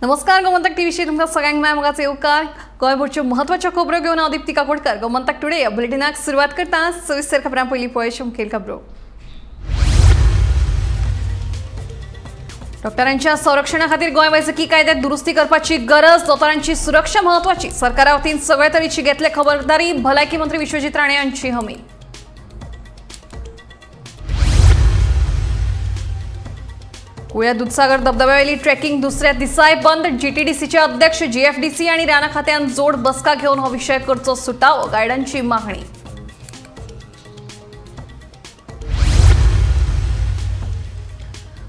नमस्कार, गोमंतक टीव्हीशी तुमच्या सगळ्यांना मगाच येवकार. गोंयभरच्यो म्हत्वाच्यो खबरो घेवन हांव दीप्ती काकोडकर. गोमंतक टुडे या बुलेटिनाक सुरवात करता. सविस्तर खबरां पयलीं पळोवया मुखेल खबरो. डॉक्टरांच्या संरक्षणा खातीर गोंय वैजकी कायद्यात दुरुस्ती करपाची गरज. दोतोरांची सुरक्षा म्हत्वाची. सरकारा वतीन सगळे तरेची घेतले खबरदारी. भलायकी मंत्री विश्वजीत राणे हांची हमी. कुळ्या दूधसागर धबधब्यावेली ट्रेकिंग दुसऱ्या दिसाय बंद. जीटीडीसीचे अध्यक्ष जीएफडीसी आणि राणा खात्यान जोड बसका घेऊन हो विषय करचो सुटावो, गायडांची मागणी.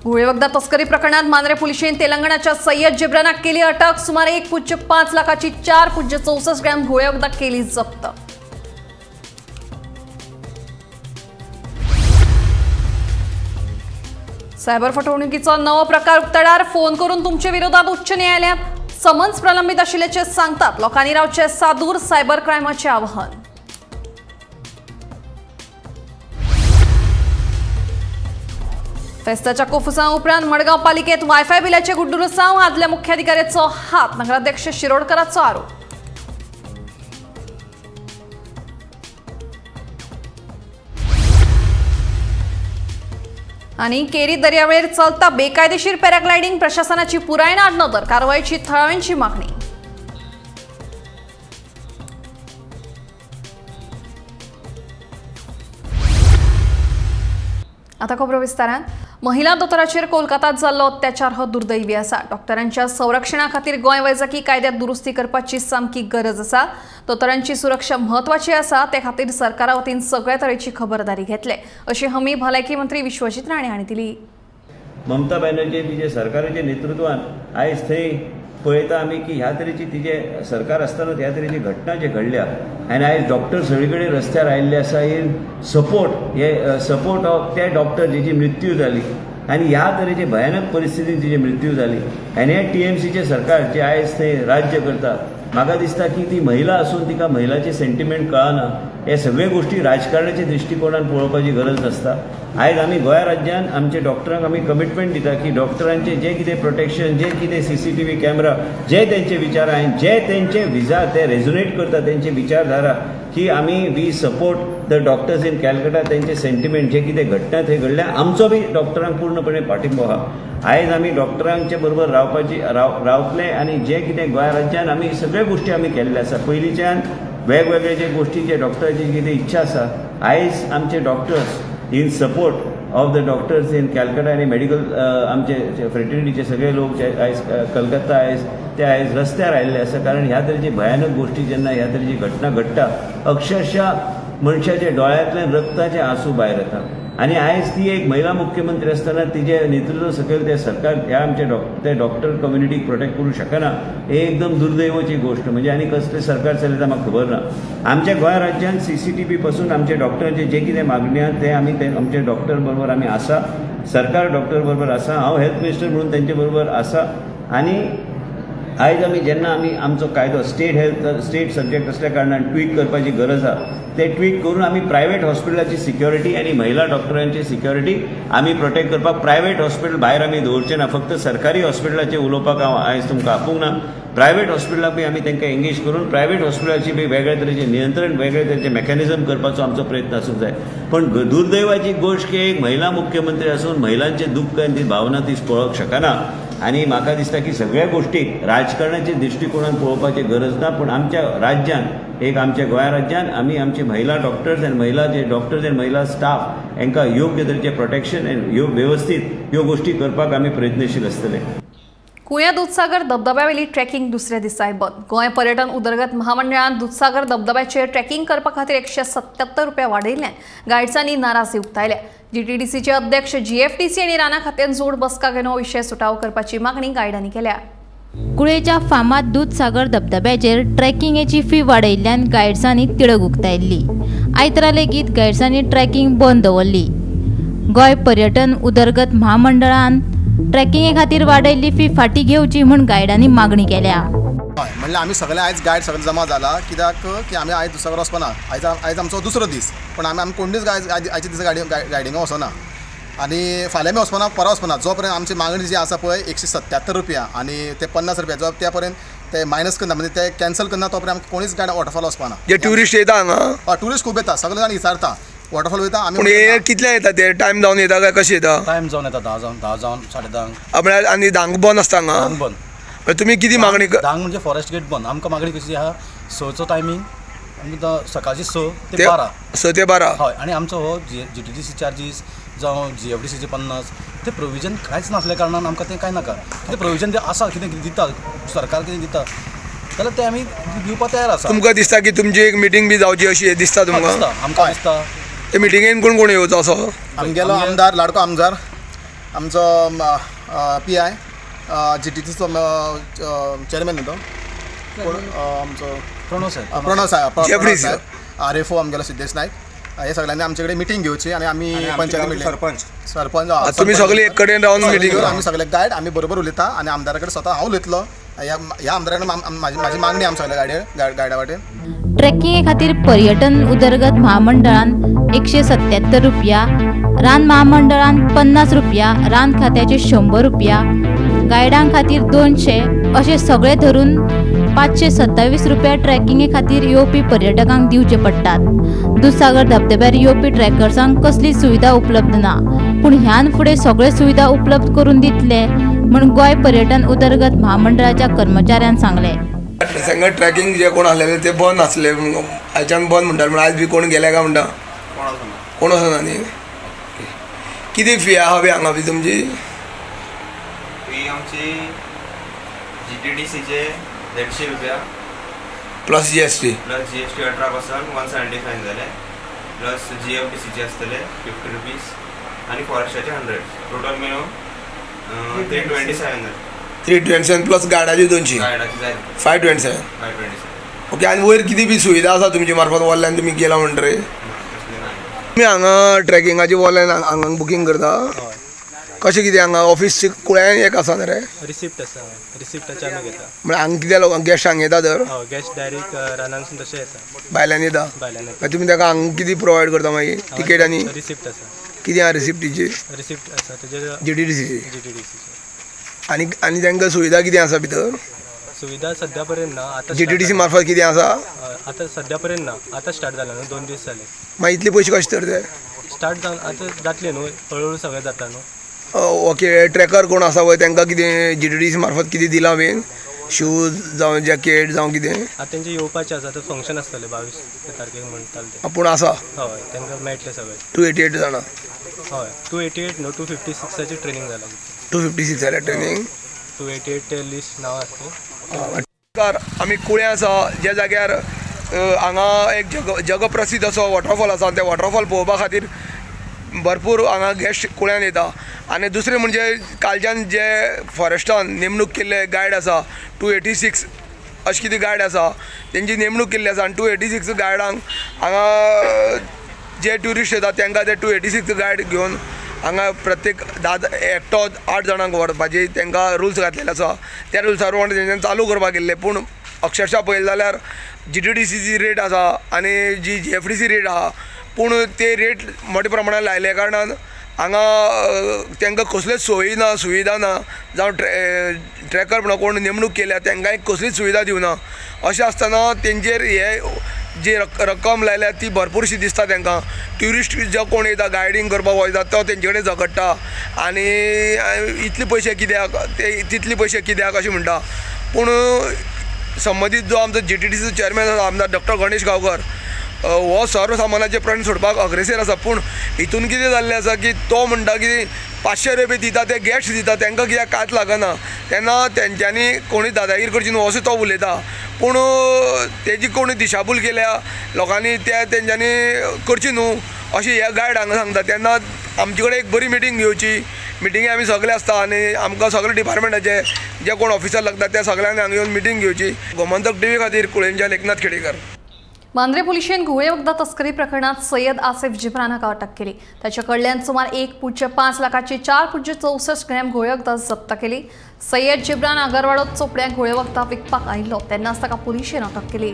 घुळे वखदा तस्करी प्रकरणात मांद्रे पुलिशेन तेलंगणाच्या सय्यद जिब्रानाक केली अटक. सुमारे 1.5 लाखाची 4.64 ग्रॅम घुळे वखदा केली जप्त. सायबर फटवणुकीचो नवो प्रकार उक्तडार. फोन करून तुमचे विरोधात उच्च न्यायालयात समन्स प्रलंबित आशिल्ल्याचे सांगतात. लोकांनी रावचे सादूर. सायबर क्रायमाचे आवाहन. फेस्ताच्या कोफुसा उपरांत मडगांव पालिकेत वायफाय बिलाचे गुड्डुरसांव. आदल्या मुख्याधिकाऱ्याचो हात. नगराध्यक्ष शिरोडकराचो आरोप. आणि केरी दर्यावेळेर चलता बेकायदेशीर पॅराग्लायडिंग. प्रशासनाची पुराय नाड नदर. कारवाईची थळाव्यांची मागणी. आता खबरो विस्तारान. महिला दोतोराचेर कोलकातात जाल्लो अत्याचार हो दुर्दैवी आसा. डॉक्टरांच्या संरक्षणा खातीर गोंय वैजकी कायद्यात दुरुस्ती करपाची सामकी गरज आसा. दोतोरांची सुरक्षा म्हत्वाची आसा. ते खातीर सरकारा वतीन सगळ्या तरेची खबरदारी घेतले, अशी हमी भलायकी मंत्री विश्वजीत राणे हांणी दिली. ममता बॅनर्जी तिचे सरकाराच्या नेतृत्वान आयज थंय पळयता आमी की ह्या तरेची तिचे सरकार आसतना ह्या तरेची घटना जे घडल्या आनी आयज डॉक्टर सगळे कडेन रस्त्यार आयिल्ले आसा इन सपोर्ट ऑफ ते डॉक्टर जेची मृत्यू जाली आनी ह्या तरेचे भयानक परिस्थितीन तिची मृत्यू जाली. आनी हे टीएमसीचे सरकार जे आयज थंय राज्य करता, म्हाका दिसता की ती महिला असून तिका महिलाचे सेंटिमेंट कळना. हे सगळे गोष्टी राजकारणाच्या दृश्टिकोनान पळोवपाची गरज नासता. आयज आमी गोंय राज्यान आमच्या डॉक्टरांक आमी कमिटमेंट दिता की डॉक्टरांचे जे कितें प्रोटेक्शन, जे कितें CCTV कॅमेरा, जे तेंचे विचार आनी जे तेंचे विचार ते रेझोनेट करता तेंचे विचारधारा की आमी we support the doctors in Calcutta. तेंचे सेंटिमेंट जे कितें घटना थंय घडल्या आमचो बी डॉक्टरांक पूर्णपणे पाठिंबो आहा. आयज आमी डॉक्टरांचे बरोबर रावतले आनी जे कितें गोंय राज्यान आमी सगळे गोष्टी आमी केल्ले आसा. पयलींच्यान वेगवेगळे जे गोष्टी जे डॉक्टरांची कितें इच्छा आसा, आयज आमचे doctors in support of the doctors in Calcutta आनी मेडिकल आमचे फ्रेटर्निटीचे सगळे लोक जे आयज कलकत्ता आयज ते आयज रस्त्यार आयिल्ले आसा. कारण ह्या तरेची भयानक गोष्टी जेन्ना ह्या तरेची घटना घडटा अक्षरशः मनशाच्या डोळ्यांतल्यान रक्ताचे आंसू भायर येता. आनी आयज ती एक महिला मुख्यमंत्री आसतना तिचे नेतृत्व सकयल ते सरकार ह्या आमचे ते डॉक्टर कम्युनिटीक प्रोटेक्ट करूं शकना. हे एकदम दुर्दैवाची गोष्ट. म्हणजे आनी कसलें सरकार चलयता म्हाका खबर ना. आमच्या गोंय राज्यान CCTV पासून आमचे डॉक्टरांचे जे कितें मागणी आहा ते आमी आमचे डॉक्टर बरोबर आमी आसा. सरकार डॉक्टर बरोबर आसा. हांव हेल्थ मिनिस्टर म्हणून तेंचे बरोबर आसा. आनी आयज आमी जेन्ना आमी आमचो कायदो स्टेट सब्जेक्ट असल्या कारणान ट्वीक करपाची गरज आहा, ते ट्वीक करून आमी प्रायवेट हॉस्पिटलाची सिक्युरिटी आनी महिला डॉक्टरांची सिक्युरिटी आमी प्रोटेक्ट करपाक प्रायवेट हॉस्पिटल भायर आमी दवरचे ना. फक्त सरकारी हॉस्पिटलाचे उलोवपाक हांव आयज तुमकां आपूंक ना. प्रायवेट हॉस्पिटलाक बी आमी तांकां एंगेज करून प्रायवेट हॉस्पिटलाची बी वेगळे तरेचे नियंत्रण, वेगळे तरेचे मेकॅनिझम करपाचो आमचो प्रयत्न आसूंक जाय. पण दुर्दैवाची गोष्ट की एक महिला मुख्यमंत्री आसून महिलांचे दुख्ख आनी ती भावना ती पळोवंक शकना. आनी म्हाका दिसता की सगळ्या गोष्टीक राजकारणाच्या दृश्टिकोनान पळोवपाची गरज ना. पण आमच्या राज्यान एक आमच्या गोंय राज्यान आमी आमचे महिला डॉक्टर्स आनी महिला जे डॉक्टर्स आनी महिला स्टाफ हांकां योग्य तरेचे प्रोटेक्शन आनी वेवस्थीत ह्यो गोष्टी करपाक आमी प्रयत्नशील आसतले. कुळ्या दूधसागर धबधब्यावेली ट्रेकिंग दुसऱ्या दिसाय बंद. गोंय पर्यटन उदरगत महामंडळान दूधसागर धबधब्याचेर ट्रेकिंग करपा खातीर 177 रुपया वाडयल्ल्यान गायड्सांनी नाराजी उक्तायल्या. जीटीडीसीचे अध्यक्ष जीएफडीसी आनी राणा खात्यान जोड बसका घेवन हो विशय सुटावो करपाची मागणी गायडांनी केल्या. कुळेच्या फामाद दूधसागर धबधब्याचेर ट्रेकिंगेची फी वाडयल्ल्यान गायड्सांनी तिडक उक्तायल्ली. आयतारा लेगीत गायड्सांनी ट्रेकिंग बंद दवरली. गोंय पर्यटन उदरगत महामंडळान ट्रेकिंगे खातीर वाडयल्ली फी फाटी घेवची म्हूण गायडांनी मागणी केल्या. म्हणल्यार आमी सगळे आयज गायड सगळे जमा जाला कित्याक की आमी आयज दुसरो वचपाना. आयज आमचो दुसरो दीस, पण आमी कोण दीस आयच्या दिसा गायडिंगाक वचना. आणि फाल्यां बी वचपाना परवा वचपाना जो पर्यंत आमची मागणी जी आसा पळय 177 रुपया आणि ते 50 रुपया जो त्या पर्यंत ते मायनस करना म्हणजे ते कॅन्सल करना तो पर्यंत आमकां कोणीच गाडी वॉटरफॉल वचपाना. जे ट्युरिस्ट येता हांगा ट्युरिस्ट खूब येता सगळे जाण विचारता वॉटरफॉल वयता आमी पूण हे कितल्या येता ते टायम जावन येता काय कशें येता टायम जावन येता 10 जावन 10:30 म्हळ्यार आनी धांक बंद आसता हांगा धांक बंद. म्हळ्यार तुमी कितें मागणी धांक म्हणजे फॉरेस्ट गेट बंद. आमकां मागणी कशी आहा 6चो टायमींग आमकां सकाळची 6 ते 12 6 ते 12 हय. आनी आमचो हो GTDC चार्जीस जावं GFDCचे 50 ते प्रोविजन कांयच नासल्या कारणान आमकां तें कांय नाका. कितें प्रोविजन तें आसा कितें दिता सरकार कितें दिता जाल्यार तें आमी दिवपाक तयार आसा. तुमकां दिसता की तुमची एक मिटींग बी जावची अशी दिसता तुमकां? आमकां दिसता. ते मिटींगेन कोण कोण येवचो असो? आमगेलो आमदार लाडको आमदार आमचो PI GTDCचो चेअरमॅन तो आमचो प्रणव साहेब प्रणव जेफ्री साहेब RFO आमगेलो सिद्धेश नायक हे सगळ्यांनी आमचे कडेन मिटींग घेवची आणि आमी पंचायती मिटींग सरपंच तुमी सगळे एक कडेन रावन मिटींग आमी सगळे गायड आमी बरोबर उलयता आणि आमदारा कडेन स्वता हांव उलयतलो ह्या आमदारान म्हाजी मागणी आमच्या सगळ्या गायडा वाटेन. ट्रेकिंगे खातीर पर्यटन उदरगत महामंडळान 177 रुपया, रान महामंडळान 50 रुपया, रान खात्याचे 100 रुपया, गायडां खातीर 200 अशे सगळे धरून 527 रुपया ट्रेकिंगे खातीर येवपी पर्यटकांक दिवचे पडटात. दूधसागर धबधब्यार येवपी ट्रेकर्सांक कसलीच सुविधा उपलब्ध ना, पूण ह्यान फुडें सगळे सुविधा उपलब्ध करून दितले म्हूण गोंय पर्यटन उदरगत महामंडळाच्या कर्मचाऱ्यान सांगले. सांगा ट्रॅकिंग जे कोण आसलेले ते बंद आसले आयच्यान बंद म्हणटात म्हण आयज बी कोण गेले काय म्हणटा कोण वचना न्ही. कितें फी आहा बी हांगा बी तुमची? फी आमची GTDCचे 150 रुपया प्लस GST प्लस GST 18% 175 जाले प्लस GFDCचे आसतले 50 रुपीज आणि फॉरेस्टाचे 100 टोटल मिळून 327 जाले. 327 प्लस गाडाची 200 गायडाची जाय 527. 527. ओके. आनी वयर कितें बी सुविधा आसा तुमचे मार्फत वल्ल्यान तुमी गेला म्हणटरे? तुमी हांगा ट्रेकिंगाची वल्ल्यान हांगा बुकींग करता कशें कितें हांगा ऑफिस कुळ्यान एक आसा रे? रिसिप्ट आसा रिसिप्टाचे आमी घेता. म्हळ्यार हांगा कितें लोक गेस्ट हांगा येता तर गेस्ट डायरेक्ट रानांसून तशें येता भायल्यान येता भायल्यान मागीर तुमी ताका हांगा कितें प्रोवायड करता मागीर तिकेट आनी रिसिप्ट आसा. कितें आहा रिसिप्टीची? रिसिप्ट आसा तेजेर GTDCची. GTDCची. आनी तांकां सुविधा कितें आसा भितर? सुविधा सद्या पर्यंत ना. आतां GTDC मार्फत कितें आसा? आतां सद्या पर्यंत ना. आतां स्टार्ट जाला न्हू 2 दीस जाले. मागीर इतले पयशे कशे तर ते? स्टार्ट जावन आतां जातले न्हू हळूहळू सगळें जाता न्हू. ओके. ट्रॅकर कोण आसा पळय तांकां कितें GTDC मार्फत कितें दिलां बीन शूज जावं जॅकेट जावं कितें? आतां तेंचे येवपाचें आसा तर फंक्शन आसतलें 22 तारखेक म्हणटाले ते. पूण आसा हय तांकां मेळटलें सगळें. 288 जाणां? हय 288 न्हू 256ची ट्रेनींग जाला. 256 जाल्या ट्रेनींग. 288 ते लिस्ट नांव आसलें. आमी कुळ्या आसा ज्या जाग्यार हांगा एक जगप्रसिद्ध असो वॉटरफॉल आसा. ते वॉटरफॉल पळोवपा खातीर भरपूर हांगा गेस्ट कुळ्यान येता. आनी दुसरें म्हणजे कालच्यान जे फॉरेस्टान नेमणूक केल्ले गायड आसा 286 अशें कितें गायड आसा तेंची नेमणूक केल्ली आसा. आनी 286 गायडांक हांगा जे ट्युरिस्ट येतात तांकां ते 286 गायड घेवन हांगा प्रत्येक एकटो 8 जाणांक व्हरपाची तांकां रुल्स घातलेले आसा. त्या रुल्सार प्रमाणे तेंच्यानी चालू करपाक गेल्ले. पूण अक्षरशः पळयलें जाल्यार GTDCची रेट आसा आनी जी GFDC रेट आहा पूण ते रेट मोठ्या प्रमाणात लायल्या कारणान हांगा तांकां कसल्योच सोयी ना सुविधा ना. जावं ट्रॅकर म्हणून कोण नेमणूक केल्या तांकांय कसलीच सुविधा दिवना. अशें आसतना तेंचेर हे जी रक्कम लायल्या ती भरपूरशी दिसता तांकां. ट्युरिस्ट जो कोण येता गायडींग करपाक वयता तो तेंचे कडेन झगडटा आनी इतले पयशे कित्याक ते तितले पयशे कित्याक अशें म्हणटा. पूण संबंदीत जो आमचो GTDCचो चेअरमॅन आसा आमदार डॉक्टर गणेश गांवकर हो सर्वसामान्याचे प्राण सोडपाक अग्रेसीर आसा. पूण हितून कितें जाल्लें आसा की तो म्हणटा की 500 रुपया दिता ते गेस्ट दिता तांकां कित्याक कांयच लागना तेन्ना तेंच्यांनी कोणी दादागिरी करची न्हू असो तो उलयता. पूण तेजी कोणी दिशाभूल केल्या लोकांनी त्या तेंच्यांनी करची न्हू अशें हे गायड हांगा सांगता. तेन्ना आमचे कडेन एक बरी मिटींग घेवची. मिटींगे आमी सगळे आसता आनी आमकां सगळे डिपार्टमेंटाचे जे कोण ऑफिसर लागता त्या सगळ्यांनी हांगा येवन मिटींग घेवची. गोमंतक TV खातीर कुळेंच्यान एकनाथ खेडेकर. मांद्रे पुलिशेन घुळे वखदा तस्करी प्रकरणात सय्यद आसिफ जिब्रानाक अटक केली. ताच्या कडल्यान सुमार 1.5 लाखाची 4.64 ग्रॅम घुळे वखदा जप्त केली. सय्यद जिब्रान आगरवाडोत चोपड्यांक घुळे वखदा विकपाक आयिल्लो तेन्नाच ताका पुलिशेन अटक केली.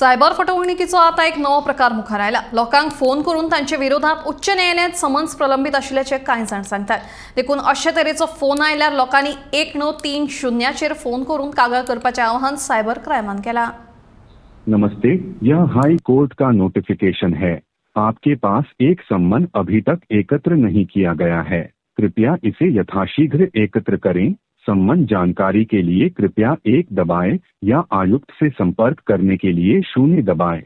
सायबर फटवणुकीचो आता एक नवो प्रकार मुखार आयला. लोकांक फोन करून तांचे विरोधात उच्च न्यायालयात समन्स प्रलंबित आशिल्ल्याचे कांय जाण सांगतात. देखून अशे तरेचो फोन आयल्यार लोकांनी 1930 फोन करून कागाळ करपाचें आवाहन सायबर क्रायमान केला. नमस्ते, यह हाई कोर्ट का नोटिफिकेशन है. आपके पास एक सम्मन अभी तक एकत्र नहीं किया गया है. कृपया इसे यथाशीघ्र एकत्र करें. सम्मन जानकारी के लिए कृपया 1 दबाएं या आयुक्त से संपर्क करने के लिए 0 दबाएं.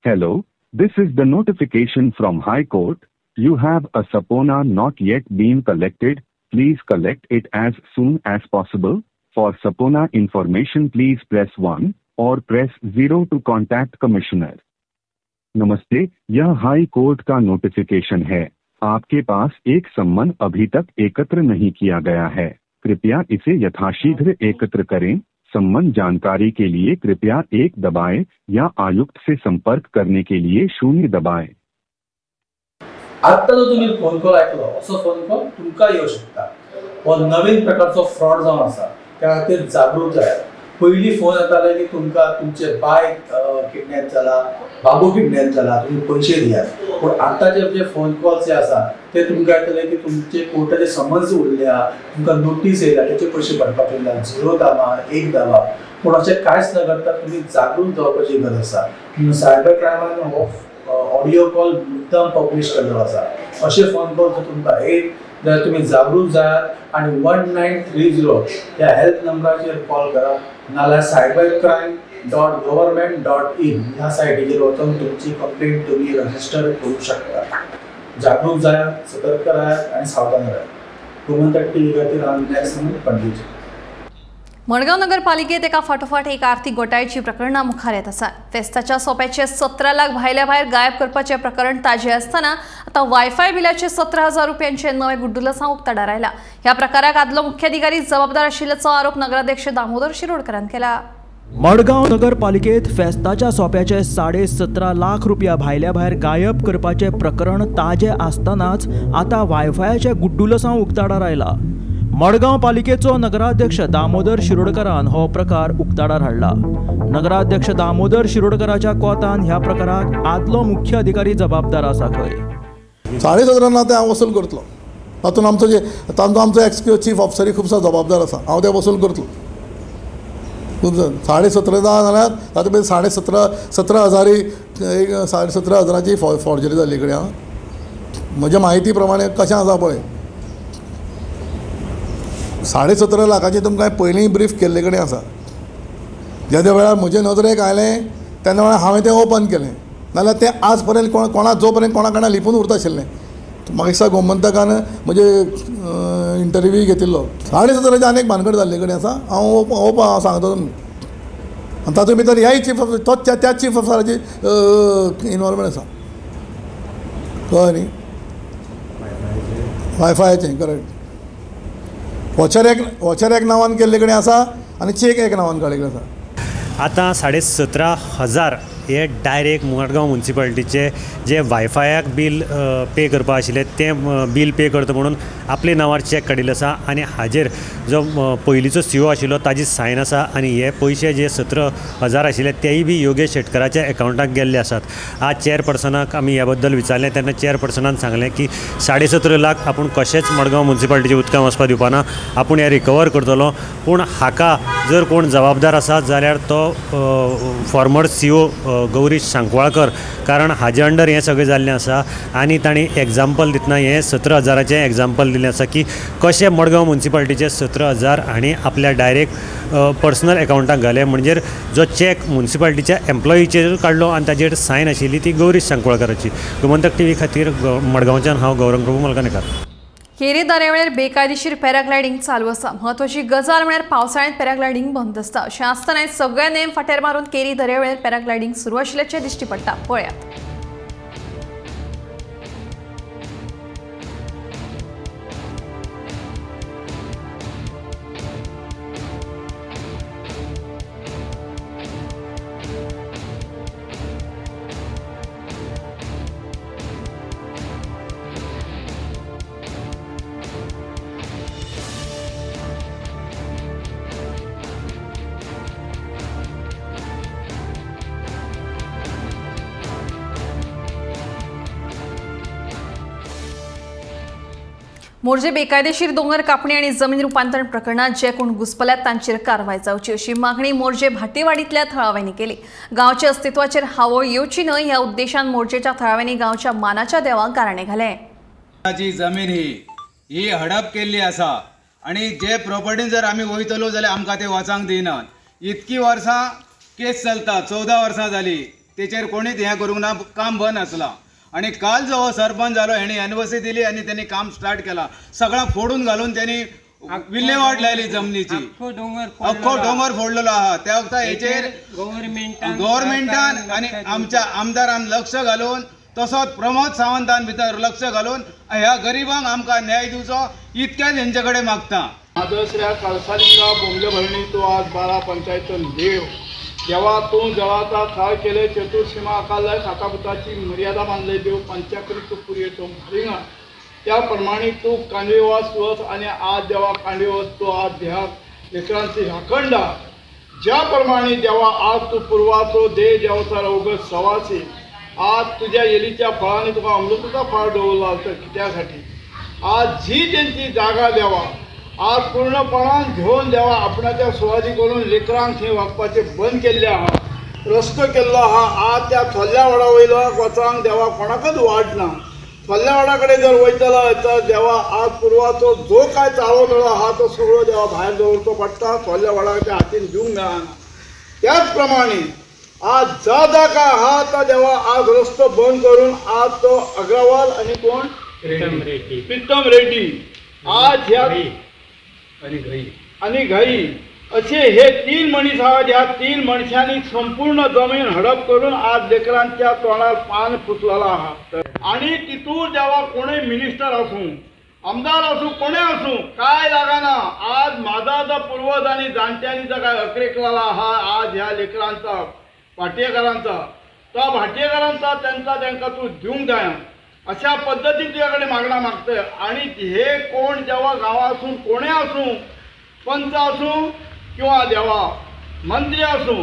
Hello, this is the notification from High Court. You have a subpoena not yet been collected. Please collect it as soon as possible. For subpoena information, please press 1 or press 0 to contact Commissioner. नमस्ते, यह हाई court का notification है. आपके pass एक सम्मन अभी तक एकत्र नहीं किया गया है. कृपया इसे यथाशीघ्र एकत्र करें. सम्मन जानकारी के लिए कृपया 1 दबाएं या आयुक्त से संपर्क करने के लिए 0 दबाएं. आता जो तुम्ही फोन कॉल ऐकलो असो फोन कॉल तुमकां येऊ शकता. हो नवीन प्रकारचो फ्रॉड जावन आसा, त्या खातीर जागरूक जायात. पयलीं फोन येताले की तुमकां तुमचे बायक किडनॅप जाला, बाबू किडनॅप जाला, तुम्ही पैसे दियात. पण आताचे जे फोन कॉल्स जे आसा ते तुमकां येतले की तुमचे कोर्टाचे समन्स उरल्या, तुमकां नोटीस येयल्या, त्याचे पयशे भरपाक येयला. 0 दाबा, 1 दाबा. पूण अशें कांयच न करता तुम्ही जागरूक जावपाची गरज आसा. सायबर क्रायमान हो ऑडिओ कॉल मुद्दाम पब्लिश केल्लो आसा. अशे फोन कॉल जर तुमकां येत जाल्यार तुम्ही जागरूक जायात आनी 1930 ह्या हेल्प नंबराचेर कॉल करा. नाल्यार cybercrime.government.in ह्या सायटीचेर वचून तुमची कंप्लेंट तुम्ही रजिस्टर करू शकता. जागरूक जायात, सतर्क रायात आनी सावधान रायात. गोमंतक टीव्ही खातीर हांव नेक्स्ट पंडित. मडगांव नगरपालिकेत एका फाटोफाट एक आर्थीक घोटाळ्याची प्रकरणां मुखार येत आसा. फेस्ताच्या सोप्याचे 17 लाख भायल्या भायर गायब करपाचे प्रकरण ताजे आसतना आता वायफाय बिलाचे 17,000 रुपयांचे नवे गुड्डुलसां उक्ताडार आयला. ह्या प्रकाराक आदलो मुख्याधिकारी जबाबदार आशिल्ल्याचो आरोप नगराध्यक्ष दामोदर शिरोडकरान केला. मडगांव नगरपालिकेत फेस्ताच्या सोप्याचे 17.5 लाख रुपया भायल्या भायर गायब करपाचे प्रकरण ताजे आसतनाच आता वायफायाचे गुड्डुलसां उक्ताडार आयला. मडगांव पालिकेचो नगराध्यक्ष दामोदर शिरोडकरान हो प्रकार उक्ताडार हाडला. नगराध्यक्ष दामोदर शिरोडकराच्या कोतान ह्या प्रकाराक आदलो मुख्य अधिकारी जबाबदार आसा खंय. 17.5 ते हांव वसूल करतलो. तातूंत आमचो एक्सिक्युटीव चीफ ऑफिसरी खुबसो जबाबदार आसा. हांव ते वसूल करतलो. खूब 17.5 जाल्यार तातूंत भितर 17,000ची फॉर्जरी जाल्ली कडेन. म्हज्या म्हायती प्रमाणे कशें आसा पळय, 17.5 लाखाची तुमकां पयलीं ब्रीफ केल्ले कडेन आसा. ज्या वेळार म्हजे नजरेक आयलें तेन्ना वेळार हांवें तें ओपन केलें. नाल्यार तें आज पर्यंत जो पर्यंत कोणा कडल्यान लिपून उरता आशिल्लें. म्हाका दिसता गोमंतकान म्हजे इंटरव्यू घेतिल्लो. 17.5ची आनी एक भानगड जाल्ले कडेन आसा. हांव सांगता तुमकां. आनी तातूंत भितर ह्याय चीफ ऑफिसर त्याच चीफ ऑफिसराची इनवॉल्वमेंट आसा. कळ्ळें न्ही? वायफायाचें करेक्ट. वॉचर एक नांवान केल्ले कडेन आसा आनी चेक एक नांवान काडले कडेन आसा. आतां 17,500 हे डायरेक्ट मडगांव म्युनिसिपालिटीचे जे वायफायाक बील पे करपा आशिल्लें तें बील पे करता म्हणून आपले नांवार चॅक काडिल्लो आसा आनी हाजेर जो पयलींचो CEO आशिल्लो ताजी सायन आसा आनी हे पयशे जे 17,000 आशिल्ले तेय बी योगेश शेटकराच्या एकावंटाक गेल्ले आसात. आज चेअरपर्सनाक आमी ह्या बद्दल विचारलें तेन्ना चेअरपर्सनान सांगलें की 17.5 लाख आपूण कशेंच मडगांव म्युनिसिपालिटीच्या उदकां वचपा दिवपाना, आपूण हे रिकवर करतलो. पूण हाका जर कोण जबाबदार आसा जाल्यार तो फॉर्मर CEO गौरीश सांकवाळकर, कारण हाजे अंडर हें सगळें जाल्लें आसा. आनी तांणी एग्जाम्पल दितना हें 17,000चें एग्जाम्पल दिल्लें आसा की कशें मडगांव म्युनिसिपालिटीचे 17,000 हांणी आपल्या डायरेक्ट पर्सनल एकावंटाक घाले. म्हणजे जो चॅक म्युनिसिपालिटीच्या एम्प्लॉईचेर काडलो आनी ताजेर सायन आशिल्ली ती गौरीश सांकवाळकराची. गोमंतक टीव्ही खातीर मडगांवच्यान हांव गौरंग प्रभू मलकानेकार. केरी दर्यावेळेर बेकायदेशीर पॅराग्लायडींग चालू आसा. म्हत्वाची गजाल म्हळ्यार पावसाळ्यांत पॅराग्लायडींग बंद आसता. अशें आसतना सगळे नेम फाटीर मारून केरी दर्यावेळेर पॅराग्लायडींग सुरू आशिल्ल्याचें दिश्टी पडटा. पळयात. मोर्जे बेकायदेशीर दोंगर कापणी आणि जमीन रूपांतरण प्रकरणात जे कोण घुसपल्यात तांचेर कारवाय जावची अशी मागणी मोर्जे भाटीवाडीतल्या थळाव्यांनी केली। गांवच्या अस्तित्वाचेर हावळ येवची न्हय ह्या उद्देशान मोर्जेच्या थळाव्यांनी गांवच्या मानाच्या देवाक गाराणें घालें। जमीन ही हडप केल्ली आसा आणि जे प्रॉपर्टी जर आम्ही वयतलो जाल्यार आमकां ते वचांक दिनात। इतकी वर्सां केस चलता, 14 वर्सां जाली, तेचेर कोणीच हें करूंक ना, काम बंद आसला। आणि काल जो सरपंच जालो हेणी एनओसी दिली आणि त्यांनी काम स्टार्ट केला। सगळं फोडून घालून त्यांनी विल्हेवाट लायली जमनीची, अख्खो डोंगर फोडलेलो आहा। त्या वक्ता हेचेर गव्हर्मेंटान आणि आमच्या आमदारान लक्ष घालून, तसोच प्रमोद सावंतान भितर लक्ष घालून ह्या गरिबांक आमकां न्याय दिवचो इतकेच हेंचे कडेन मागता। आदर्शऱ्या कालसालिंगा बोंबले भरणी तो आज 12 पंचायतन देव जेव्हा तूं जळाचा थाळ केले, चतुर्सीमा आकारलाय, खातापुताची मर्यादा मानले, देव पंचाकरी तू पुरी तो मारिंगा। त्याप्रमाणे तू कांदिवास वच आणि आज जेव्हा कांदिवास तो आज ह्या लेकरांची राखणदा, ज्याप्रमाणे जेव्हा आज तू पूर्वाचो दे जेवता अवघड सवासी, आज तुझ्या येलीच्या फळांनी तुका अमृताचा फळ डोवला तर कित्यासाठी आज जी त्यांची जागा द्यावा आज पूर्णपणान घेऊन द्यावा। आपणाच्या सुवादी करून लेकरांक थंय वागपाचे बंद केल्ले आहा, रस्तो केल्लो आहा। आज त्या थोल्ल्या वाडा वयलो वचांक देवा कोणाकच वाट ना। थोल्ल्या वाडा कडेन जर वयतलो तर देवा आज पूर्वाचो जो काय चाळवलो आहा तो सगळो देवा भायर दवरचो पडटा, थोल्ल्या वाडाच्या हातीन दिवंक मेळना। त्याच प्रमाणे आज जा काय आहा तो देवा आज रस्तो बंद करून आज तो अग्रवाल आणि कोण प्रीतम रेड्डी आज ह्या आणि घाई असे हे 3 मनीस आहात। ह्या 3 मनशांनी संपूर्ण जमीन हडप करून आज लेकरांच्या तोंडार पान फुटलेला आहात। आणि तितून जेव्हा कोणी मिनिस्टर असू, आमदार असू, कोणी असू काय लागाना, आज माझा पूर्वज आणि जाणट्यांनी जो काय अक्रेक केलेला आहा आज ह्या लेकरांचा भाटयेकारांचा, त्या भाटयेकारांचा त्यांका तू दिवंक जाय अशा पद्धतीन तुझ्याकडे मागणा मागतोय। आणि हे कोण जेव्हा गावासून कोणी असू, पंच असू किंवा देवा मंत्री असू,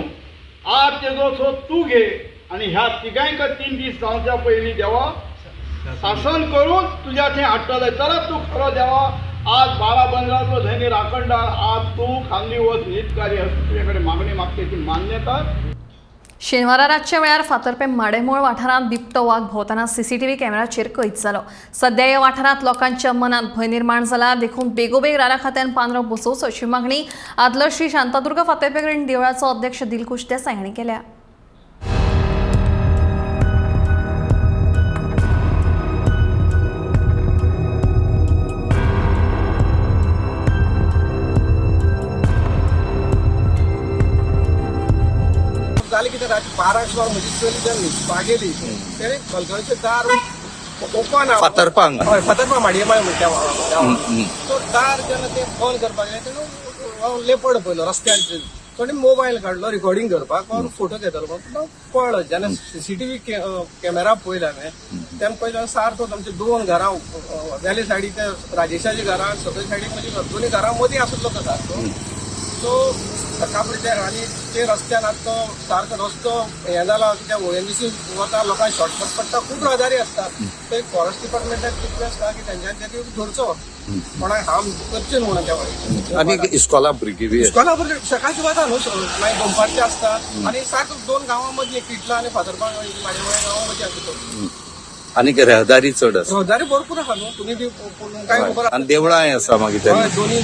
आज तेजो सो तू घे आणि ह्या तिगांक 3 दीस जावच्या पयलीं देवा शासन करून तुझ्या थंय हाडटले तरच तू खरो देवा आज 12 बंदराचो धनी राखणदार आज तू खांदी वच हितकारी अशी तुझ्याकडे मागणी मागते ती मान्यता। शेनवारा रातच्या वेळार फातर्पे माडेमूळ वाठारांत बिबटो वाघ भोंवताना सीसीटीव्ही कॅमेराचेर कैद जालो। सध्या ह्या वाठारांत लोकांच्या मनात भंय निर्माण जाला, देखून बेगोबेग राना खात्यान पांद्रो बसोवचो अशी मागणी आदलो श्री शांतादुर्गा फातर्पेकरण देवळाचो अध्यक्ष दिलखुश देसाई हांणी केल्या। जाले कितें राती 12 सुमार म्हजी चली जाली पागेली तेणे कलकलचे दार ओपन फातर्पांक हय फातर्पा माडयेमाळ म्हणटा तो दार जेन्ना ते बंद करपाक गेले तेन्ना लेपड पयलो रस्त्यार थोडे मोबायल काडलो रिकॉर्डिंग करपाक और फोटो घेतलो तो पळलो जेन्ना सीसीटीव्ही कॅमेरा पळयला हांवें तेन्ना पळयलो सारको आमचे 2 घरां वेले सायडीच्या राजेशाची घरां सकयल सायडीक म्हणजे दोन्ही घरां मदीं आसलो तो सारको तो सकाळचे आणि ते रस्त्यान आता तो सारको रस्तो हे जाला त्या ओएनजीसी वता लोकांक शॉर्टकट पडटा, खूप रहदारी असतात। ते फॉरेस्ट डिपार्टमेंटाक रिक्वेस्ट आहा की त्यांच्यानी ते धरचो, कोणाक हार्म करचे म्हणून त्या वेळी। आणि इस्कॉला भुरगीं सकाळची वता न्हू मागीर दनपारचे असता आणि सारको 2 गांवां मदीं किटला आणि फातर्पा माडयेमाळ गांवां मदीं आसा तो। आणि रहदारी चड आसा, रहदारी भरपूर आसा न्हू तुमी बी काय खबर आनी देवळांय आसा मागीर दोन्ही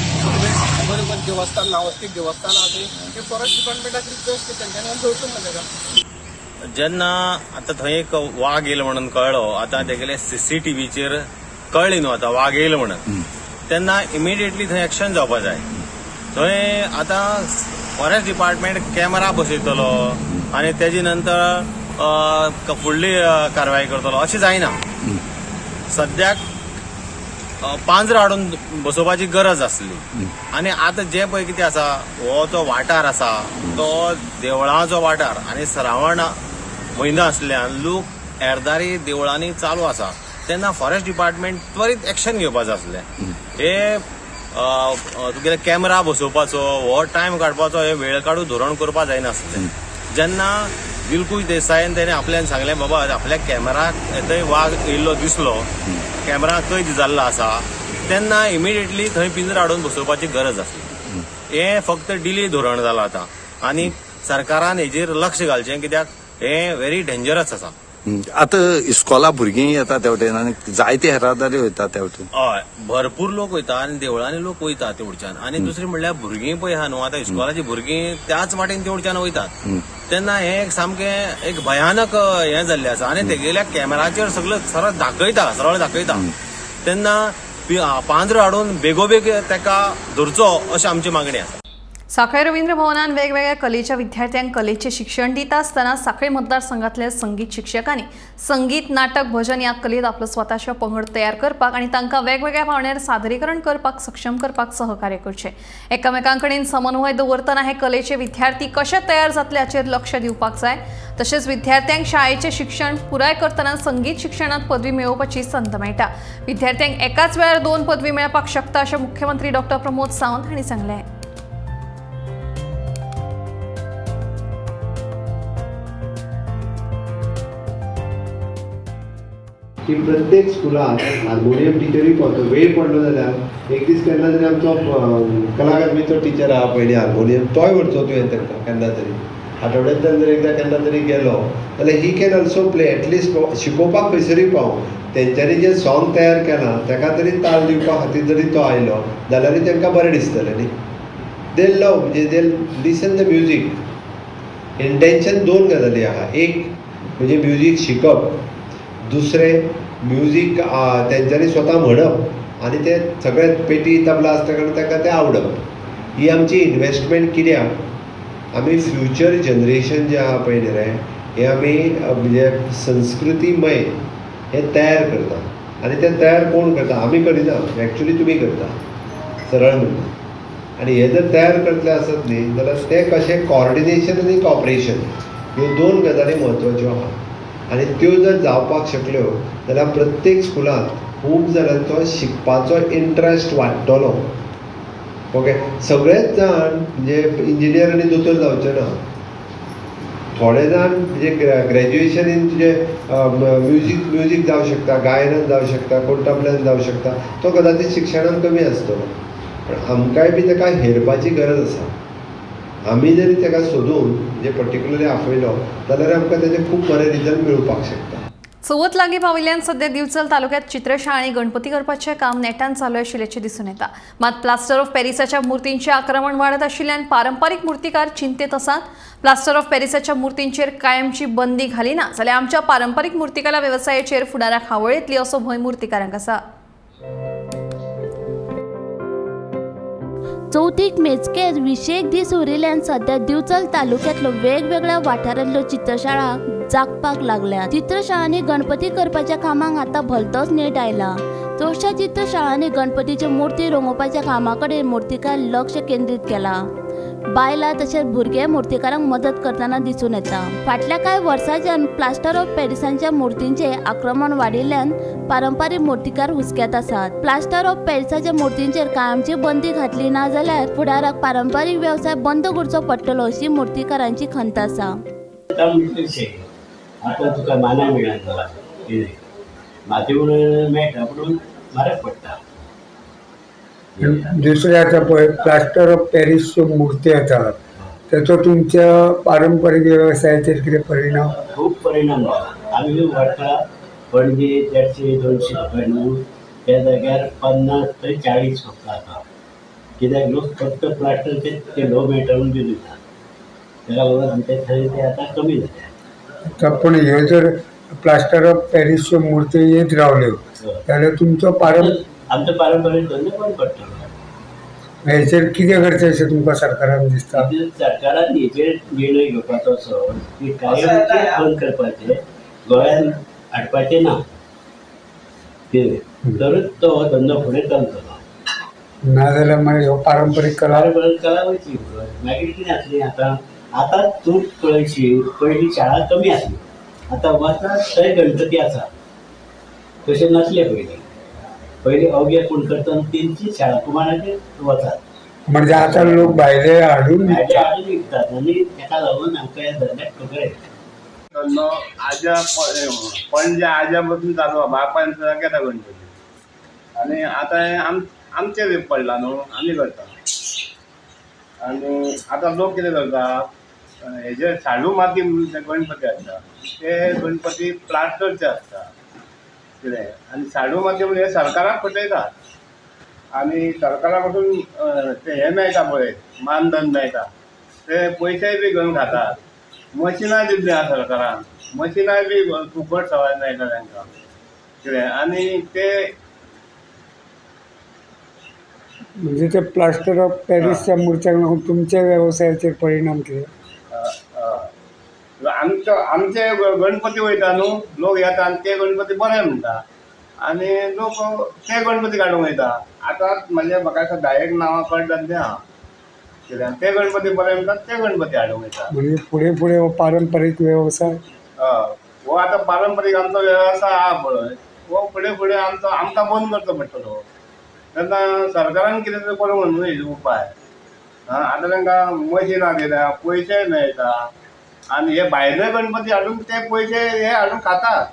बरोबर देवस्थान नावस्तिक देवस्थान आसा ते फॉरेस्ट डिपार्टमेंटाक रिक्वेस्ट की त्यांच्यानी धरचो ना तेका। जेन्ना आता थंय एक वाघ येयलो म्हणून कळलो, आता तेगेले सीसीटीव्हीचेर कळ्ळी न्हू आता वाघ येयलो म्हणून, तेन्ना इमिडिएटली थंय एक्शन जावपाक जाय। थंय आता फॉरेस्ट डिपार्टमेंट कॅमेरा बसयतलो आणि तेजे नंतर फुडली कारवाई करतलो अशें जायना। सद्याक पांजरो हाडून बसोवपाची गरज आसली आणि आता जे पळय कितें आसा हो जो वाठार आसा तो देवळांचो वाठार आणि श्रावण म्हयनो आसल्यान लोक येरादारी देवळांनी चालू आसा, तेन्ना फॉरेस्ट डिपार्टमेंट त्वरीत एक्शन घेवपाक जाय आसलें। हे तुगेले कॅमेरा बसोवपाचो हो टायम काडपाचो हे वेळ काडून धोरण करपाक जायनासलें। जेन्ना दिलखुश देसाईन तेणे आपल्यान सांगलें बाबा आपल्या कॅमेराक थंय वाघ येयल्लो दिसलो, कॅमेरा कैद जाल्लो आसा, तेन्ना इमिडिएटली थंय पिंजर हाडून बसोवपाची गरज आसली. हें फक्त डिले धोरण जालां आतां आनी सरकारान हेजेर लक्ष घालचें, कित्याक हें व्हेरी डेंजरस आसा. आता इस्कॉला भुरगीं येता त्या वटेन आनी जायते येरादारी वयता त्या वटेन. हय, भरपूर लोक वयता आनी देवळांनी लोक वयता तेवढच्यान. आनी दुसरी म्हणल्यार भुरगीं पळय आहा न्हू, आतां इस्कॉलाची भुरगीं त्याच वाटेन तेवढच्यान वयतात. तेन्ना हें एक सामकें एक भयानक हें जाल्लें आसा. आनी तेगेल्या कॅमेराचेर सगळं सरळ दाखयता. तेन्ना पांद्र हाडून बेगोबेग ताका धरचो अशी आमची मागणी आसा. सांखळे रवींद्र भवनात वेगवेगळ्या कलेच्या विद्यार्थ्यांक कलेचे शिक्षण दिता आसतना सांखळे मतदारसंघातल्या संगीत शिक्षकांनी संगीत, नाटक, भजन या कलेत आपलो स्वताचे पंगड तयार करपाक आणि तांकां वेगवेगळ्या पावंड्यार सादरीकरण करपाक सक्षम करपाक सहकार्य करचे. एकामेकांकडेन समन्वय दवरतना हे कलेचे विद्यार्थी कशे तयार जातले हाचेर लक्ष दिवपाक जाय. तशेंच विद्यार्थ्यांक शाळेचे शिक्षण पुराय करतना संगीत शिक्षणात पदवी मेळोवपाची संद मेळटा. विद्यार्थ्यांक एकाच वेळार 2 पदवी मेळपाक शकता अशें मुख्यमंत्री डॉ. प्रमोद सावंत हांणी सांगलें. की प्रत्येक स्कुलान हार्मोनियम टिचरी वेळ पडलो जाल्यार एक दीस केन्ना तरी आमचो कला अकादमीचो टीचर आहा पयली हार्मोनियम तोय व्हरचो तुवें तांकां केन्ना तरी आठवड्यांतल्यान जर एकदां केन्ना तरी गेलो जाल्यार he can also play at least शिकोवपाक खंयसरी पावूं. तेंच्यांनी जे सॉंग तयार केलां ताका तरी ताल दिवपा खातीर जरी तो आयलो जाल्यारूय तांकां बरें दिसतलें न्ही. दे लव म्हणजे they listen the music. Intention 2 गजाली आहा. एक म्हणजे म्युजीक शिकप, दुसरें म्युजीक तेंच्यांनी स्वता म्हणप आनी ते सगळे पेटी तबला आसता कारण ताका तें आवडप. ही आमची इन्वेस्टमेंट कित्याक आमी फ्युचर जनरेशन जें आहा पळय न्ही रे हें आमी म्हणजे संस्कृतीमय हें तयार करता. आनी तें तयार कोण करता? आमी करिना, एक्चुली तुमी करता सरळ म्हणटा. आनी हे जर तयार करतले आसत न्ही जाल्यार तें कशें कॉर्डिनेशन आनी कॉपरेशन ह्यो 2 गजाली म्हत्वाच्यो आहा. आनी त्यो जर जावपाक शकल्यो जाल्यार प्रत्येक स्कुलांत खूब जाणांचो शिकपाचो इंट्रस्ट वाडटलो. ओके, सगळेच जाण म्हणजे इंजिनियर आनी दोतोर जावचे ना. थोडे जाण म्हणजे ग्रॅज्युएशन इन तुजे म्युजीक जावं शकता, गायनान जावं शकता, कोण तबल्यान जावं शकता. तो कदाचित शिक्षणान कमी आसतलो पण आमकांय बी ताका हेरपाची गरज आसा. आमी जरी ताका सोदून म्हणजे पर्टिक्युलरली आपयलो जाल्यार आमकां तेजे खूब बरे रिजल्ट मेळपाक शकता. चवथ लागीं पाविल्ल्यान सध्या दिवचल तालुक्यात चित्रशाळा आनी गणपती करपाचें काम नेटान चालू आशिल्ल्याचें दिसून येता. मात प्लास्टर ऑफ पॅरिसाच्या मुर्तींचें आक्रमण वाडत आशिल्ल्यान पारंपारीक मुर्तीकार चिंतेत आसात. प्लास्टर ऑफ पॅरिसाच्या मुर्तींचेर कायमची बंदी घालिना जाल्यार आमच्या पारंपारीक मूर्तिकला वेवसायाचेर फुडाराक हावळ येतली असो भंय मुर्तीकारांक आसा. चवथीक मेजकेच 20 दीस उरिल्ल्यान सध्या दिवचल तालुक्यांतलो वेगवेगळ्या वाठारांतल्यो चित्रशाळा जागपाक लागल्या. चित्रशाळांनी गणपती करपाच्या कामाक आतां भलतोच नेट आयला. चडशा चित्रशाळांनी गणपतीच्यो मुर्ती रंगोवपाच्या कामा कडेन मुर्तीकार लक्ष केंद्रीत केला. बायलां तशेंच भुरगे मुर्तीकारांक मदत करतना दिसून येता. फाटल्या कांय वर्सांच्यान प्लास्टर ऑफ पॅरिसांच्या मुर्तींचें आक्रमण वाडिल्ल्यान पारंपारीक मुर्तीकार हुसक्यात आसात. प्लास्टर ऑफ पॅरिसाच्या मुर्तींचेर कायमची बंदी घातली ना जाल्यार फुडाराक पारंपारीक वेवसाय बंद करचो पडटलो अशी मुर्तीकारांची खंत आसा. आतां तुका माना मेळना मातयेन मेळटा पूण म्हारग पडटा. दुसरे आता पळय प्लास्टर ऑफ पॅरिसच्यो मूर्ती येतात त्याचो तुमच्या पारंपारीक व्यवसायाचेर कितें परिणाम? खूब परिणाम जाला. आमी व्हरता पणजे 150-200 रुपया न्हू त्या जाग्यार 50 ते 40 फक्त आसा. कित्याक लोक फक्त प्लास्टरचे ते लो मेटरून बी दितात ताका लागून आमचे थंय ते आतां कमी जाता. पूण ह्यो जर प्लास्टर ऑफ पॅरिसच्यो मूर्ती येत रावल्यो जाल्यार तुमचो आमचो पारंपारीक धंदो बंद पडटलो. हेचेर कितें करचें अशें तुमकां सरकारान दिसता? सरकारान हेचेर निर्णय घेवपाचो असो की कायमचे बंद करपाचें गोंयांत हाडपाचें ना तरच तो धंदो फुडें चलतलो. नाजाल्यार मागीर हो पारंपारीक कला वयतली. मागीर कितें जातलें आतां तूं पळयशी पयलीं शाळा कमी आसली आतां वता थंय गणपती आसा तशें नासलें पयलीं. पयलीं अवघे कोण करता तेंची शाळा कुमाराचेर वतात. म्हणजे आतां लोक भायले हाडून विकतात आनी ताका लागून आमकां ह्या धंद्याक खबर येता. आजा पणजे आजा पासून चालू आहा. बापान केला गणपती आनी आतां हें आमचेर पडला न्हू, आमी करता. आनी आतां लोक कितें करता, हेजे शाडू माती म्हणून गणपती आसता ते गणपती प्लास्टरचे आसता कितें, आनी शाडू माती म्हणजे हे सरकाराक फटयतात. आनी सरकारा कडून ते हे मेळटा पळय मानधन मेळटा, ते पयशेय बी घेवन खातात. मशिनां दिल्लीं आहा सरकारान, मशिनाय बी फुकट सवाय मेळटा तांकां कितें. आनी ते म्हणजे ते प्लास्टर ऑफ पॅरिसच्या मुर्त्याक लागून तुमच्या वेवसायाचेर परिणाम कितें? आमचे गणपती वयता न्हू, लोक येता आनी ते गणपती बरे म्हणटा आनी लोक ते गणपती काडूंक वयता. आतां म्हाका अशें डायरेक्ट नांवां कळटात तें आहा कित्याक ते गणपती बरे म्हणटात ते गणपती हाडूंक वयता. म्हणजे फुडें फुडें हो पारंपारीक वेवसाय हो आतां पारंपारीक आमचो वेवसाय आहा पळय, हो फुडें फुडें आमकां बंद करचो पडटलो. तेन्ना सरकारान कितें तरी करूंक न्हू हेजो उपाय. आतां तांकां मशिनां दिल्या, पयशेय मेळटा आनी हे भायले गणपती हाडून ते पयशे हे हाडून खातात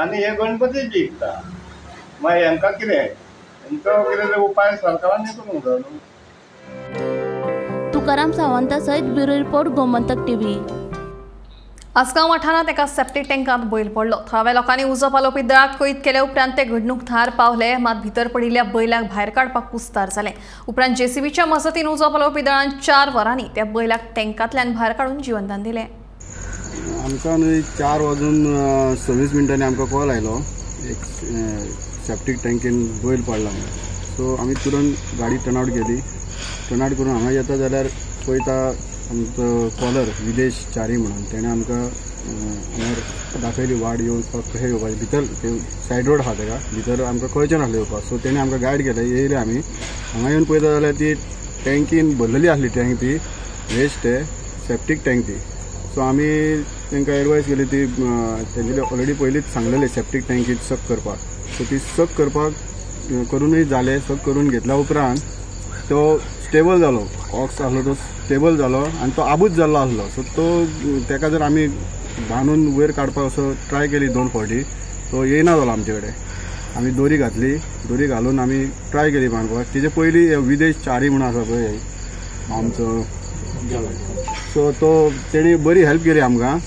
आनी हे गणपतीच विकता. मागीर हांकां कितें, हेंचो कितें तरी उपाय सरकारान करूंक जाय न्हू. तुकाराम सावंता सयत bureau report Gomantak TV. Assagao वाठारांत एका सेप्टीक टँकांत बैल पडलो. थळाव्या लोकांनी उजो पालोवपी दळाक कैद केले उपरांत ते घडणूक थळार पावले, मात भितर पडिल्ल्या बैलाक भायर काडपाक कुस्तार जालें. उपरांत जेसीबीच्या मजतीन उजो पालोवपी दळान 4 वरांनी त्या बैलाक टँकांतल्यान भायर काडून जिवंतदान दिलें. आमकां न्हय 4:26 आमकां कॉल आयलो एक सेप्टीक टँकेन बैल पडला म्हणून. सो आमी तुरंत गाडी टर्नआउट केली. टर्नआउट करून हांगा येता जाल्यार पळयता आमचो कॉलर विदेश च्यारी म्हणून तेणें आमकां हांगा दाखयली वाट येवपाक कशें येवपाचें. भितर ते सायड रोड आहा तेका भितर आमकां कळचें नासलें येवपाक. सो तेणें आमकां गायड केलें. येयले आमी हांगा येवन पळयता जाल्यार ती टँकीन भरलेली आसली टँक ती वेस्ट ते सेप्टीक टँक ती. सो आमी तांकां एडवायस केली ती तेंच्यांनी ऑलरेडी पयलींच सांगलेलें सेप्टीक टँकीत सक करपाक. सो ती सक करपाक करूनय जालें. सक करून घेतल्या उपरांत तो स्टेबल जालो, ऑक्स आसलो तो स्टेबल जालो आनी तो आबूज जाल्लो आसलो. सो तो ताका जर आमी बांदून वयर काडपाक असो ट्राय केली 2 फावटी, तो येयना जालो आमचे कडेन. आमी दोरी घातली, दोरी घालून आमी ट्राय केली बांदपाक. तेजे पयलीं विदेश च्यारी म्हणून आसा पळय आमचो, सो तो तेणी बरी हेल्प केली आमकां.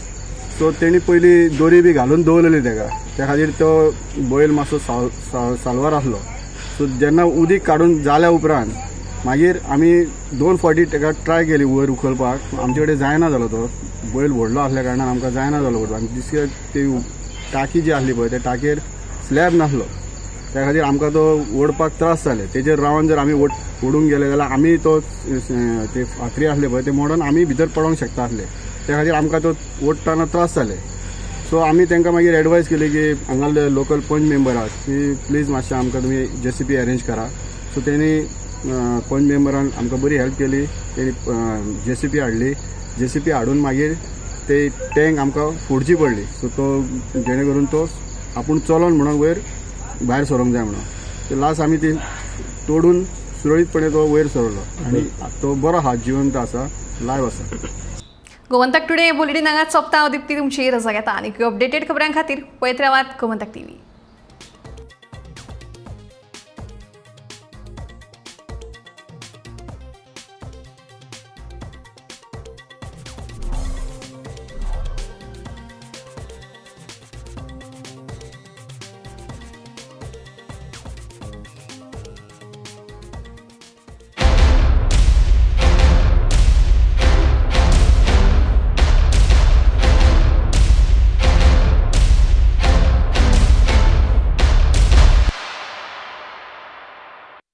सो तेणी पयलीं दोरी बी घालून दवरलेली ताका, त्या खातीर तो बैल मातसो साल्वार आसलो. सो जेन्ना उदीक काडून जाल्या उपरांत मागीर आमी 2 फावटी ताका ट्राय केली वयर उखलपाक. आमचे कडेन जायना जालो तो बैल व्हडलो आसल्या कारणान आमकां जायना जालो वयर. आनी दिसता ती टाकी जी आसली पळय त्या टाकयेर स्लॅब नासलो, त्या खातीर आमकां तो ओडपाक त्रास जाले. तेजेर रावन जर आमी ओडूंक गेले जाल्यार आमी तो ते फातरी आसले पळय ते मोडोन आमी भितर पडोंक शकता आसले. त्या खातीर आमकां तो ओडटाना त्रास जाले. सो आमी तांकां मागीर एडवायस केली की हांगाले लोकल पंच मेंबर आहात की प्लीज मातशें आमकां तुमी जेसीबी अरेंज करा. सो तेणी पंच मेंबरान आमकां बरी हेल्प केली. तेणी जेसीबी हाडली. जेसीबी हाडून मागीर ते टँक आमकां फोडची पडली. सो तो जेणे करून तो आपूण चलोन म्हणून वयर भायर सरोंक जाय म्हणून. सो लास्ट आमी ती तोडून सुरळीतपणे तो वयर सरलो आनी तो बरो आहा, जिवंत आसा, लायव्ह आसा. गोमंतक टुडे बुलेटिन हांगाच सोंपता. हांव दिप्ती तुमची रजा घेता. आनी अपडेटेड खबरां खातीर पळयत रावात गोमंतक टीव्ही.